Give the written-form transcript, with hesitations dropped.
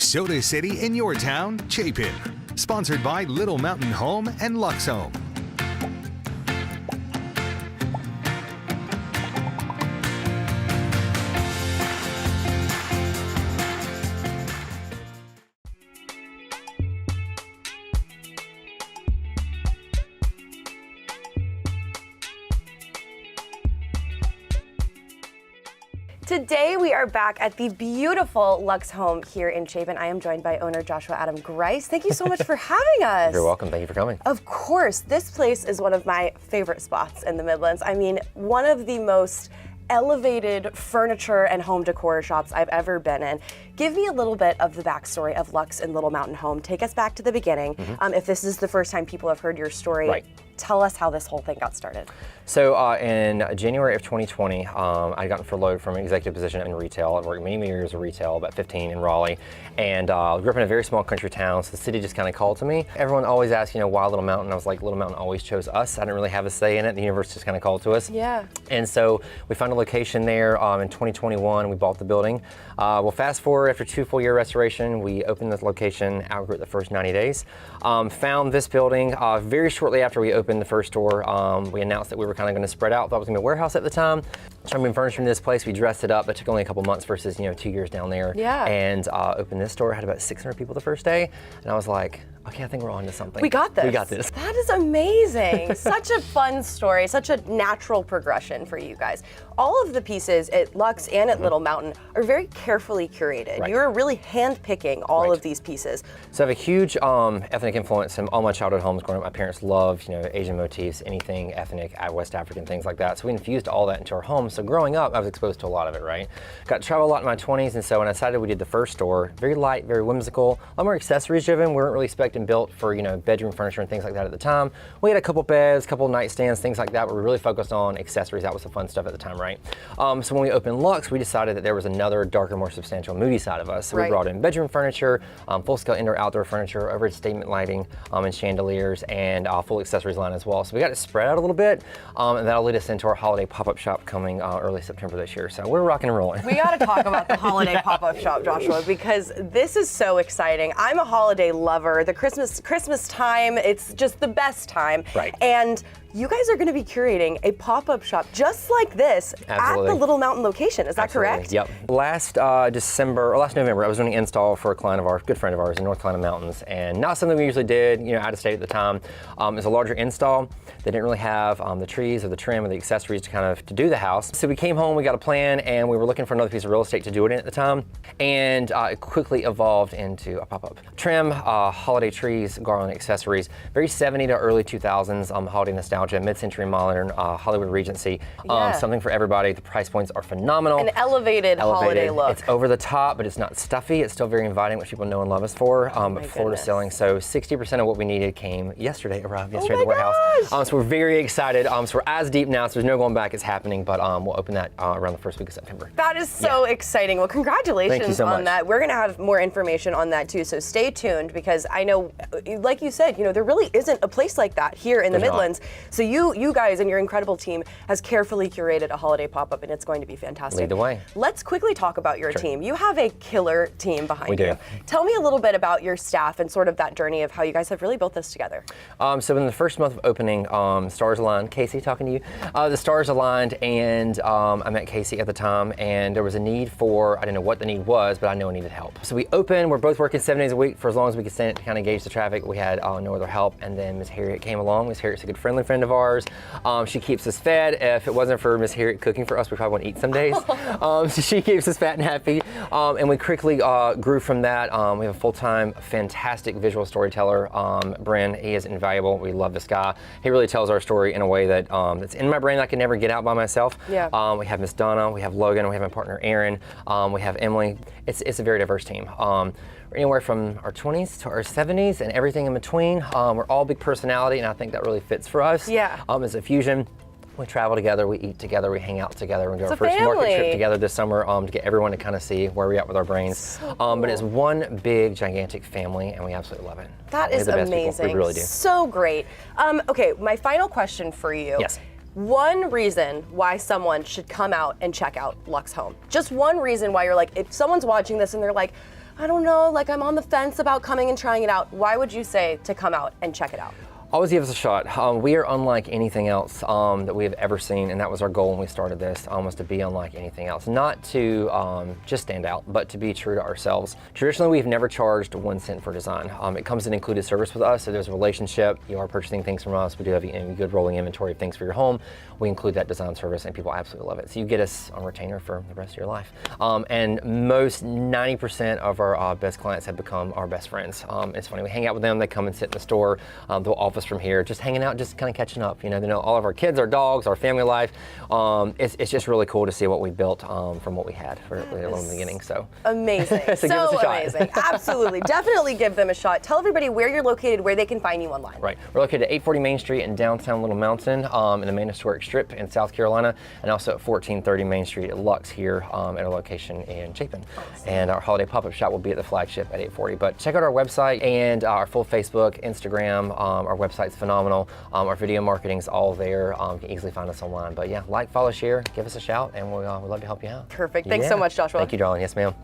Soda City in your town, Chapin. Sponsored by Little Mountain Home and LUX Home. Today we are back at the beautiful LUX home here in Chapin. I am joined by owner Joshua Adam Grice. Thank you so much for having us. You're welcome. Thank you for coming. Of course, this place is one of my favorite spots in the Midlands. I mean, one of the most elevated furniture and home decor shops I've ever been in. Give me a little bit of the backstory of LUX and Little Mountain Home. Take us back to the beginning. If this is the first time people have heard your story, tell us how this whole thing got started. So in January of 2020, I got furloughed from an executive position in retail. I worked many years of retail, about 15 in Raleigh, and grew up in a very small country town, so the city just kind of called to me. Everyone always asked, why Little Mountain? I was like, Little Mountain always chose us. I didn't really have a say in it. The universe just kind of called to us. Yeah. And so we found a location there in 2021. We bought the building. Well, fast forward, after 2 full year restoration, we opened this location, outgrew it the first 90 days. Found this building very shortly after we opened the first store. We announced that we were kind of going to spread out. Thought it was going to be a warehouse at the time. Trying to move furniture in this place. We dressed it up. It took only a couple months versus 2 years down there. Yeah. And opened this store. Had about 600 people the first day, and I was like, okay, I think we're on to something. We got this. We got this. That is amazing. Such a fun story, such a natural progression for you guys. All of the pieces at LUX and at Little Mountain are very carefully curated. Right. You're really hand-picking all of these pieces. So I have a huge ethnic influence in all my childhood homes growing up. My parents loved, Asian motifs, anything ethnic, West African, things like that. So we infused all that into our home. So growing up, I was exposed to a lot of it, right? Got to travel a lot in my 20s, and so when I decided we did the first store, very light, very whimsical, a lot more accessories driven. We weren't really expecting built for bedroom furniture and things like that at the time. We had a couple beds, couple nightstands, things like that, but we really focused on accessories. That was the fun stuff at the time, right? So when we opened LUX, we decided that there was another darker, more substantial, moody side of us. So we brought in bedroom furniture, full-scale indoor-outdoor furniture, overhead statement lighting, and chandeliers, and full accessories line as well. So we got to spread out a little bit, and that'll lead us into our holiday pop-up shop coming early September this year. So we're rocking and rolling. We got to talk about the holiday pop-up shop, Joshua, because this is so exciting. I'm a holiday lover. The Christmas time, it's just the best time. Right. And you guys are going to be curating a pop-up shop just like this at the Little Mountain location. Is that correct? Yep. Last November, I was doing an install for a client of ours, good friend of ours in North Carolina Mountains, and not something we usually did, out of state at the time. It was a larger install. They didn't really have the trees or the trim or the accessories to do the house. So we came home, we got a plan, and we were looking for another piece of real estate to do it in at the time. And it quickly evolved into a pop-up. Trim, holiday trees, garland accessories, very 70s to early 2000s holiday nostalgia. Mid-century modern, Hollywood Regency, something for everybody. The price points are phenomenal. An elevated holiday look. It's over the top, but it's not stuffy. It's still very inviting, which people know and love us for. Floor to ceiling. So 60% of what we needed arrived yesterday at the warehouse. So we're very excited. So we're as deep now, so there's no going back. It's happening, but we'll open that around the first week of September. That is so exciting. Well, congratulations Thank you so on much. that. We're going to have more information on that too, so stay tuned, because I know, like you said, there really isn't a place like that here in the Midlands. So you guys and your incredible team has carefully curated a holiday pop-up, and it's going to be fantastic. Lead the way. Let's quickly talk about your team. You have a killer team behind you. We do. Tell me a little bit about your staff and sort of that journey of how you guys have really built this together. So in the first month of opening, stars aligned. Casey, talking to you. The stars aligned, and I met Casey at the time, and there was a need for, I didn't know what the need was, but I knew I needed help. So we opened, we're both working 7 days a week for as long as we could stand it to kind of gauge the traffic. We had no other help, and then Miss Harriet came along. Miss Harriet's a good friendly friend of ours. She keeps us fed. If it wasn't for Miss Harriet cooking for us, we probably wouldn't eat some days. So she keeps us fat and happy. And we quickly grew from that. We have a full-time, fantastic visual storyteller, Bryn. He is invaluable. We love this guy. He really tells our story in a way that that's in my brain that I can never get out by myself. Yeah. We have Miss Donna, we have Logan, we have my partner Aaron, we have Emily. It's a very diverse team. We're anywhere from our 20s to our 70s and everything in between. We're all big personality, and I think that really fits for us. Yeah. As a fusion. We travel together, we eat together, we hang out together. We're going to do our first market trip together this summer to get everyone to kind of see where we're at with our brains. So cool. But it's one big, gigantic family, and we absolutely love it. That is amazing. We really do. So great. Okay, my final question for you. Yes. One reason why someone should come out and check out LUX Home. Just one reason why you're like, if someone's watching this and they're like, I don't know, like I'm on the fence about coming and trying it out, why would you say to come out and check it out? Always give us a shot. We are unlike anything else that we have ever seen, and that was our goal when we started this, was to be unlike anything else. Not to just stand out, but to be true to ourselves. Traditionally, we've never charged 1 cent for design. It comes in included service with us, so there's a relationship. You are purchasing things from us. We do have a good rolling inventory of things for your home. We include that design service, and people absolutely love it. So you get us on retainer for the rest of your life. And most 90% of our best clients have become our best friends. It's funny, we hang out with them, they come and sit in the store, they'll office from here, just hanging out, just kind of catching up. You know, they know all of our kids, our dogs, our family life. It's just really cool to see what we built from what we had from the beginning. So amazing, so so amazing, absolutely. Definitely give them a shot. Tell everybody where you're located, where they can find you online. Right, we're located at 840 Main Street in downtown Little Mountain, in the main historic strip in South Carolina, and also at 1430 Main Street at LUX here at our location in Chapin. And our holiday pop-up shop will be at the flagship at 840. But check out our website and our full Facebook, Instagram. Our website's phenomenal. Our video marketing's all there. You can easily find us online. But yeah, like, follow, share, give us a shout, and we'd love to help you out. Perfect. Thanks so much, Joshua. Thank you, darling. Yes, ma'am.